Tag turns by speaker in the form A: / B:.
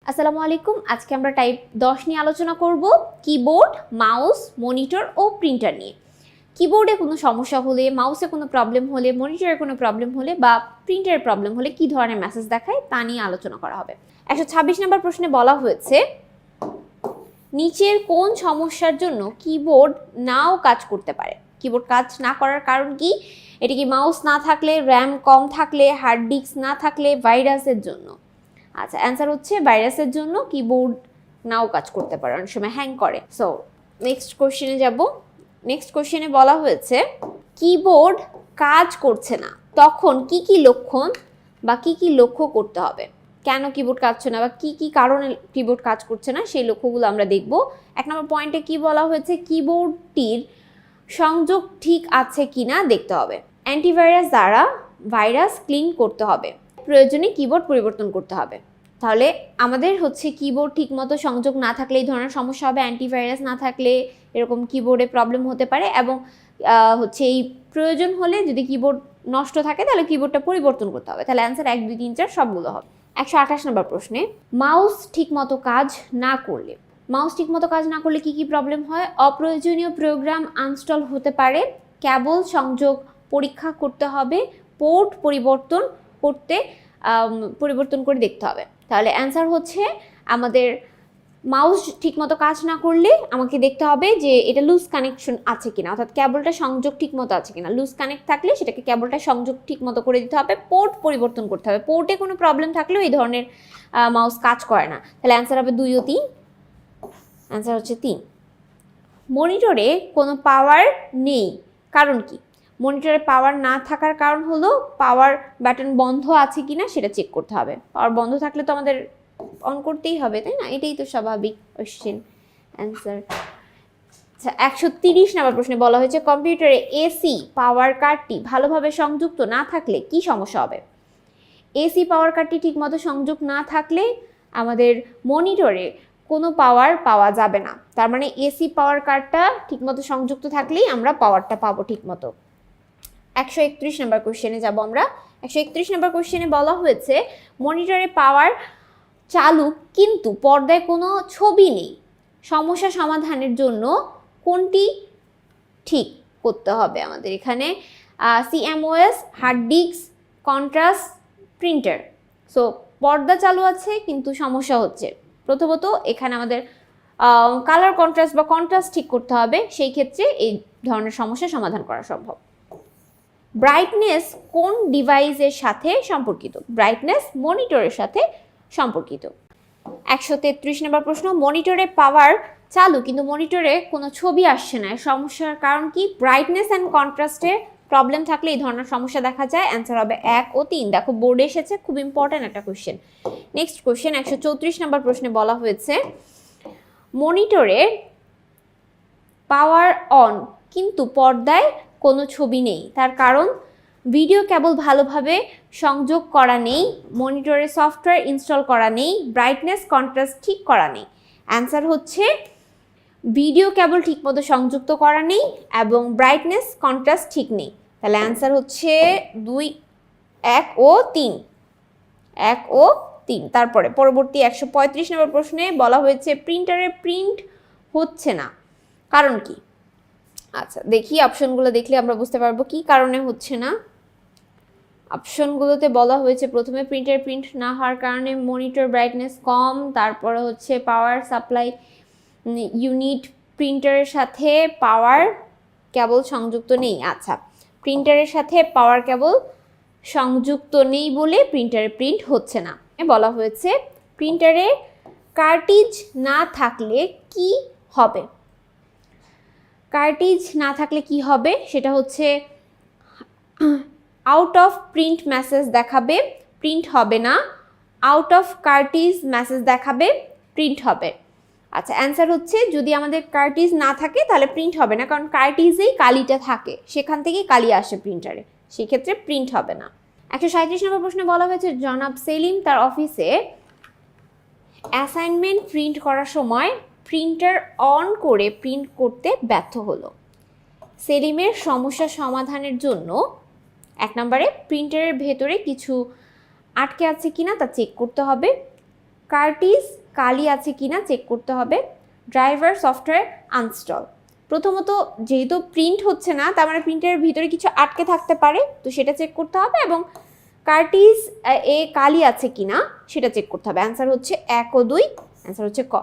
A: আসসালামু আলাইকুম। আজকে আমরা টাইপ 10 নিয়ে আলোচনা করব কিবোর্ড, মাউস, মনিটর ও প্রিন্টার নিয়ে। কিবোর্ডে কোনো সমস্যা হলে, মাউসে কোনো প্রবলেম হলে, মনিটরে কোনো প্রবলেম হলে বা প্রিন্টারের প্রবলেম হলে কী ধরনের মেসেজ দেখায় তা নিয়ে আলোচনা করা হবে। 126 নম্বর প্রশ্নে বলা হয়েছে নিচের কোন সমস্যার জন্য কিবোর্ড নাও কাজ করতে পারে। কিবোর্ড কাজ না করার কারণ কি? এটি কি মাউস না থাকলে, র্যাম কম থাকলে, হার্ড ডিস্ক না থাকলে, ভাইরাসের জন্য? আচ্ছা, অ্যান্সার হচ্ছে ভাইরাসের জন্য কিবোর্ড নাও কাজ করতে পারে, অনেক সময় হ্যাং করে। সো নেক্সট কোশ্চেনে যাব। নেক্সট কোশ্চেনে বলা হয়েছে কিবোর্ড কাজ করছে না, তখন কি কি লক্ষণ বা কি কি লক্ষ্য করতে হবে? কেন কিবোর্ড কাজছে না বা কি কি কারণে কিবোর্ড কাজ করছে না সেই লক্ষ্যগুলো আমরা দেখব। 1 নম্বর পয়েন্টে কি বলা হয়েছে, কিবোর্ডটির সংযোগ ঠিক আছে কিনা দেখতে হবে। অ্যান্টিভাইরাস দ্বারা ভাইরাস ক্লিন করতে হবে। প্রয়োজনে কিবোর্ড পরিবর্তন করতে হবে। তাহলে আমাদের হচ্ছে কিবোর্ড ঠিকমতো সংযোগ না থাকলে এই ধরনের সমস্যা হবে, অ্যান্টিভাইরাস না থাকলে এরকম কিবোর্ডে প্রবলেম হতে পারে, এবং হচ্ছে এই প্রয়োজন হলে যদি কিবোর্ড নষ্ট থাকে তাহলে কিবোর্ডটা পরিবর্তন করতে হবে। তাহলে অ্যান্সার 1, 2, 3, 4 সবগুলো হবে। 128 নম্বর প্রশ্নে মাউস ঠিকমতো কাজ না করলে, মাউস ঠিকমতো কাজ না করলে কি কি প্রবলেম হয়? অপ্রয়োজনীয় প্রোগ্রাম আনস্টল হতে পারে, কেবল সংযোগ পরীক্ষা করতে হবে, পোর্ট পরিবর্তন করে দেখতে হবে। তাহলে অ্যান্সার হচ্ছে আমাদের মাউস ঠিকমতো কাজ না করলে আমাকে দেখতে হবে যে এটা লুজ কানেকশন আছে কিনা, অর্থাৎ কেবলটা সংযোগ ঠিকমতো আছে কিনা। লুজ কানেক্ট থাকলে সেটাকে কেবলটা সংযোগ ঠিকমতো করে দিতে হবে, পোর্ট পরিবর্তন করতে হবে। পোর্টে কোনো প্রবলেম থাকলেও এই ধরনের মাউস কাজ করে না। তাহলে অ্যান্সার হবে 2 ও 3। অ্যান্সার হচ্ছে 3। মনিটরে কোনো পাওয়ার নেই, কারণ কি? মনিটরে পাওয়ার না থাকার কারণ হলো পাওয়ার বাটন বন্ধ আছে কিনা সেটা চেক করতে হবে। পাওয়ার বন্ধ থাকলে তো আমাদের অন করতেই হবে, তাই না? এটাই তো স্বাভাবিক কোশ্চেন। অ্যান্সার আচ্ছা, 130 নম্বর প্রশ্নে বলা হয়েছে কম্পিউটারে এসি পাওয়ার কার্ডটি ভালোভাবে সংযুক্ত না থাকলে কি সমস্যা হবে? এসি পাওয়ার কার্ডটি ঠিকমতো সংযোগ না থাকলে আমাদের মনিটরে কোনো পাওয়ার পাওয়া যাবে না। তার মানে এসি পাওয়ার কার্ডটা ঠিকমতো সংযুক্ত থাকলেই আমরা পাওয়ারটা পাবো ঠিকমতো। 131 নম্বর কোশ্চেনে যাব আমরা। 131 নম্বর কোশ্চেনে বলা হয়েছে মনিটরে পাওয়ার চালু কিন্তু পর্দায় কোনো ছবি নেই, সমস্যা সমাধানের জন্য কোনটি ঠিক করতে হবে আমাদের? এখানে CMOS, hard disk, contrast, printer. So পর্দা চালু আছে কিন্তু সমস্যা হচ্ছে। প্রথমত এখানে আমাদের কালার কন্ট্রাস্ট বা কন্ট্রাস্ট ঠিক করতে হবে, সেই ক্ষেত্রে এই ধরনের সমস্যা সমাধান করা সম্ভব। ব্রাইটনেস কোন ডিভাইসের সাথে সম্পর্কিত? ব্রাইটনেস মনিটরের সাথে সম্পর্কিত। 133 নম্বর প্রশ্ন, মনিটরে পাওয়ার চালু কিন্তু মনিটরে কোনো ছবি আসছে না, সমস্যার কারণ কি? ব্রাইটনেস অ্যান্ড কন্ট্রাস্টে প্রবলেম থাকলে এই ধরনের সমস্যা দেখা যায়। অ্যান্সার হবে 1 ও 3। দেখো বোর্ডে এসেছে, খুব ইম্পর্ট্যান্ট একটা কোশ্চেন। নেক্সট কোশ্চেন 134 নম্বর প্রশ্নে বলা হয়েছে মনিটরে পাওয়ার অন কিন্তু পর্দায় কোনো ছবি নেই, তার কারণ ভিডিও কেবল ভালোভাবে সংযোগ করা নেই, মনিটরে সফটওয়্যার ইনস্টল করা নেই, ব্রাইটনেস কন্ট্রাস্ট ঠিক করা নেই। অ্যান্সার হচ্ছে ভিডিও কেবল ঠিকমতো সংযুক্ত করা নেই এবং ব্রাইটনেস কন্ট্রাস্ট ঠিক নেই। তাহলে অ্যান্সার হচ্ছে 2, 1 ও 3। 1 ও 3। তারপরে পরবর্তী 135 নম্বর প্রশ্নে বলা হয়েছে প্রিন্টারে প্রিন্ট হচ্ছে না, কারণ কি? আচ্ছা দেখি, অপশনগুলো দেখলে আমরা বুঝতে পারবো কি কারণে হচ্ছে না। অপশনগুলোতে বলা হয়েছে প্রথমে প্রিন্টার প্রিন্ট না হওয়ার কারণে মনিটর ব্রাইটনেস কম, তারপরে হচ্ছে পাওয়ার সাপ্লাই ইউনিট প্রিন্টারের সাথে পাওয়ার কেবল সংযুক্ত নেই। আচ্ছা, প্রিন্টারের সাথে পাওয়ার কেবল সংযুক্ত নেই বলে প্রিন্টারে প্রিন্ট হচ্ছে না। বলা হয়েছে প্রিন্টারে কার্টিজ না থাকলে কি হবে? কার্টিজ না থাকলে কি হবে সেটা হচ্ছে আউট অফ প্রিন্ট মেসেজ দেখাবে, প্রিন্ট হবে না। আউট অফ কার্টিজ মেসেজ দেখাবে, প্রিন্ট হবে। আচ্ছা, অ্যান্সার হচ্ছে যদি আমাদের কার্টিজ না থাকে তাহলে প্রিন্ট হবে না, কারণ কার্টিজেই কালিটা থাকে, সেখান থেকেই কালি আসে প্রিন্টারে, সেক্ষেত্রে প্রিন্ট হবে না। 137 নম্বর প্রশ্নে বলা হয়েছে জনাব সেলিম তার অফিসে অ্যাসাইনমেন্ট প্রিন্ট করার সময় প্রিন্টার অন করে প্রিন্ট করতে ব্যর্থ হলো। সেলিমের সমস্যা সমাধানের জন্য 1 নম্বরে প্রিন্টারের ভেতরে কিছু আটকে আছে কিনা তা চেক করতে হবে। কার্টিস কালি আছে কিনা চেক করতে হবে, ড্রাইভার সফটওয়্যার আনস্টল। প্রথমত যেহেতু প্রিন্ট হচ্ছে না, তার মানে প্রিন্টারের ভিতরে কিছু আটকে থাকতে পারে, তো সেটা চেক করতে হবে, এবং কার্টিস এ কালি আছে কিনা সেটা চেক করতে হবে। অ্যান্সার হচ্ছে 1 ও 2, অ্যান্সার হচ্ছে ক।